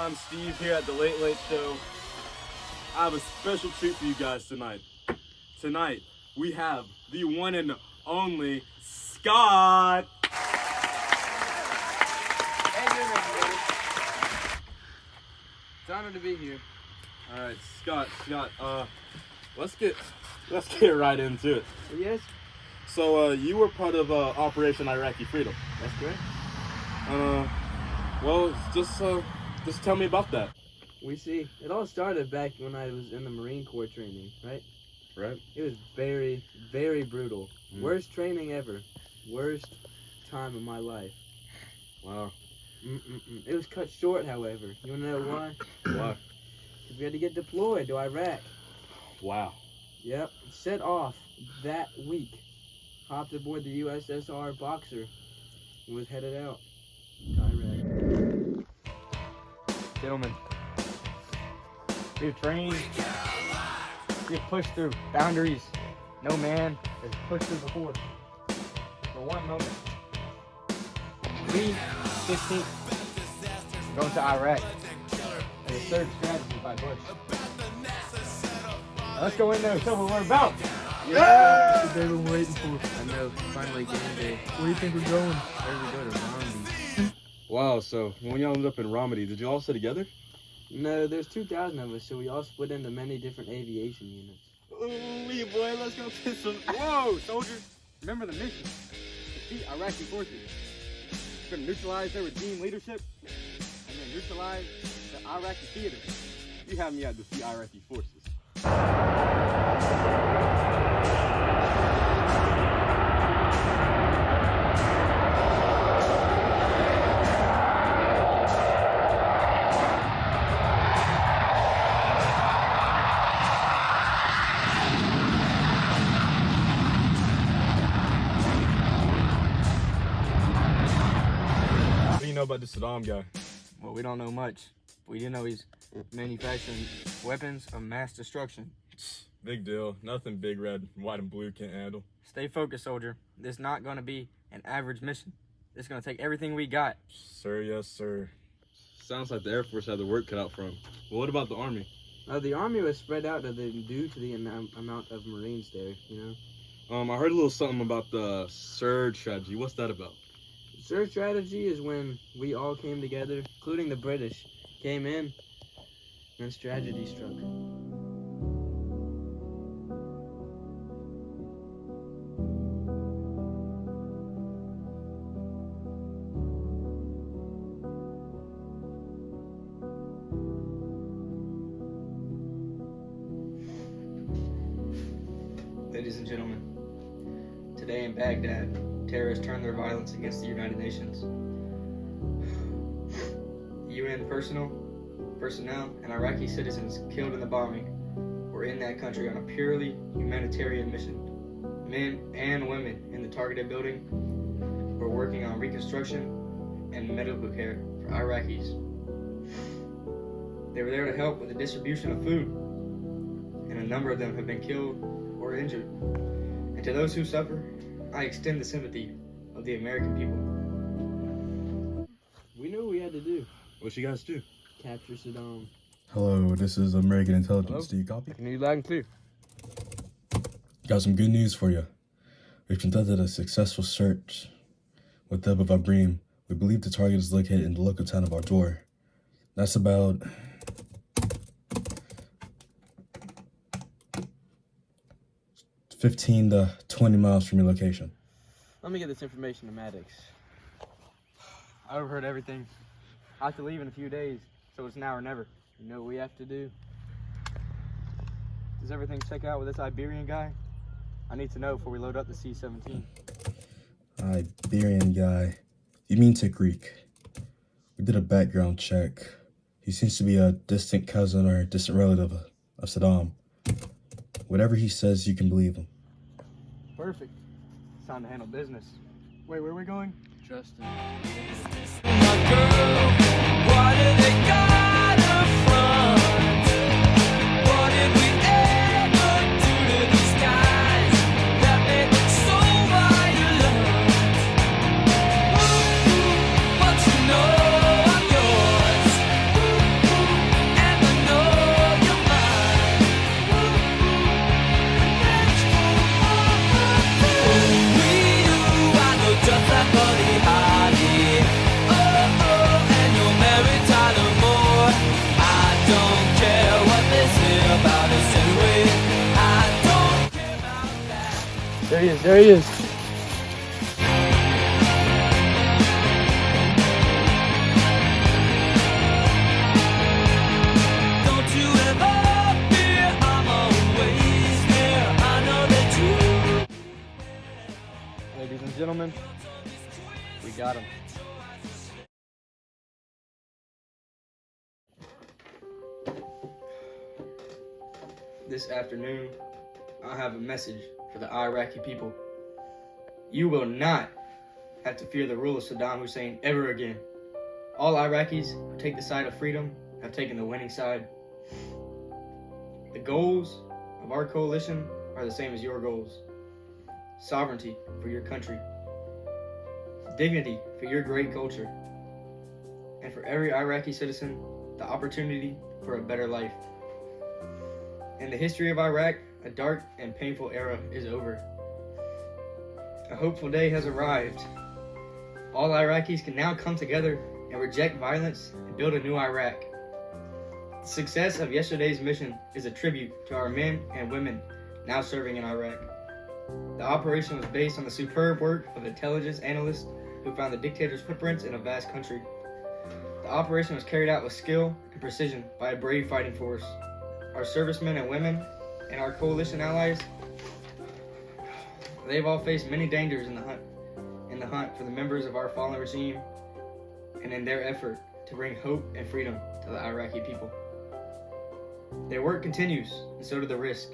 I'm Steve here at the Late Late Show. I have a special treat for you guys tonight. Tonight, we have the one and only Scott. Hey, good everybody. It's an honor to be here. All right, Scott, let's get right into it. Yes, So, you were part of Operation Iraqi Freedom. that's correct. Well, just tell me about that. We see, it all started back when I was in the Marine Corps training, right? Right. It was very, very brutal. Mm. Worst training ever. Worst time of my life. Wow. It was cut short, however. You wanna know why? Why? Because we had to get deployed to Iraq. Wow. Yep. Set off that week. Hopped aboard the USSR Boxer and was headed out to Iraq. Gentlemen, we've trained, we've pushed through boundaries no man has pushed through before. For one moment, we, 15th, are going to Iraq as a third strategy by Bush. Now let's go in there and show what we're about. Yeah! They were waiting for. I know, finally game day. Where do you think we're going? Where did we go to Romney? Wow, so when y'all ended up in Romney, did you all stay together? No, there's 2,000 of us, so we all split into many different aviation units. Ooh, boy, let's go get some. Whoa, soldiers! Remember the mission: defeat Iraqi forces. We're gonna neutralize their regime leadership, and then neutralize the Iraqi theater. You have me at defeat Iraqi forces. What do you know about this Saddam guy? Well, we don't know much. We do know he's manufacturing weapons of mass destruction. Big deal. Nothing big red, white, and blue can't handle. Stay focused, soldier. This is not gonna be an average mission. It's gonna take everything we got. Sir, yes, sir. Sounds like the Air Force had the work cut out for him. Well, what about the Army? The Army was spread out due to the amount of Marines there, you know? I heard a little something about the surge strategy. What's that about? Surge strategy is when we all came together, including the British, came in, and tragedy struck. Ladies and gentlemen, today in Baghdad, terrorists turned their violence against the United Nations. The UN personnel, and Iraqi citizens killed in the bombing were in that country on a purely humanitarian mission. Men and women in the targeted building were working on reconstruction and medical care for Iraqis. They were there to help with the distribution of food, and a number of them have been killed or injured. And to those who suffer, I extend the sympathy of the American people. We knew what we had to do. What you guys do? Capture Saddam. Hello, this is American Intelligence. Hello? Do you copy? Can you loud and clear? Got some good news for you. We've conducted a successful search with Deb of Abrim. We believe the target is located in the local town of Ardor. That's about 15 to 20 miles from your location. Let me get this information to Maddox. I overheard everything. I have to leave in a few days, so it's now or never. You know what we have to do? Does everything check out with this Iberian guy? I need to know before we load up the C-17. Iberian guy. You mean to Greek. We did a background check. He seems to be a distant cousin or distant relative of Saddam. Whatever he says, you can believe him. Perfect. It's time to handle business. Wait, where are we going? Trust him. There he is. There he is. Don't you ever fear, I'm always there. I know that you. Ladies and gentlemen, we got him. This afternoon, I have a message for the Iraqi people. You will not have to fear the rule of Saddam Hussein ever again. All Iraqis who take the side of freedom have taken the winning side. The goals of our coalition are the same as your goals. Sovereignty for your country. Dignity for your great culture. And for every Iraqi citizen, the opportunity for a better life. In the history of Iraq, a dark and painful era is over. A hopeful day has arrived. All Iraqis can now come together and reject violence and build a new Iraq. The success of yesterday's mission is a tribute to our men and women now serving in Iraq. The operation was based on the superb work of intelligence analysts who found the dictator's footprints in a vast country. The operation was carried out with skill and precision by a brave fighting force. Our servicemen and women and our coalition allies, they've all faced many dangers in the hunt for the members of our fallen regime and in their effort to bring hope and freedom to the Iraqi people. Their work continues, and so do the risk.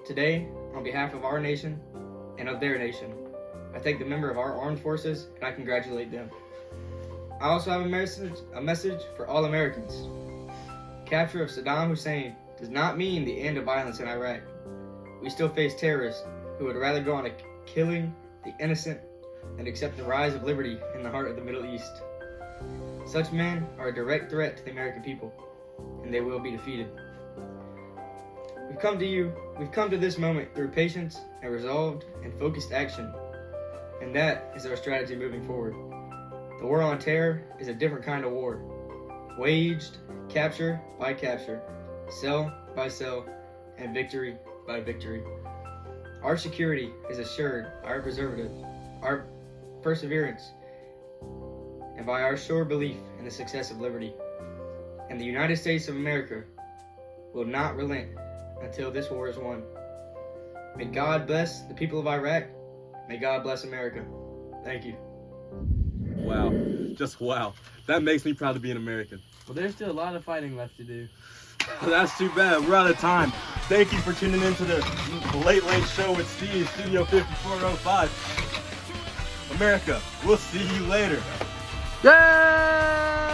Today, on behalf of our nation and of their nation, I thank the member of our armed forces and I congratulate them. I also have a message for all Americans. Capture of Saddam Hussein does not mean the end of violence in Iraq. We still face terrorists who would rather go on to killing the innocent than accept the rise of liberty in the heart of the Middle East. Such men are a direct threat to the American people, and they will be defeated. We've come to this moment through patience and resolved and focused action, and that is our strategy moving forward. The war on terror is a different kind of war, waged capture by capture, cell by cell, and victory by victory. Our security is assured by our perseverance, and by our sure belief in the success of liberty. And the United States of America will not relent until this war is won. May God bless the people of Iraq. May God bless America. Thank you. Wow. Just wow. That makes me proud to be an American. Well, there's still a lot of fighting left to do. That's too bad. We're out of time. Thank you for tuning in to the Late Show with Steve, Studio 5405. America, we'll see you later. Yeah!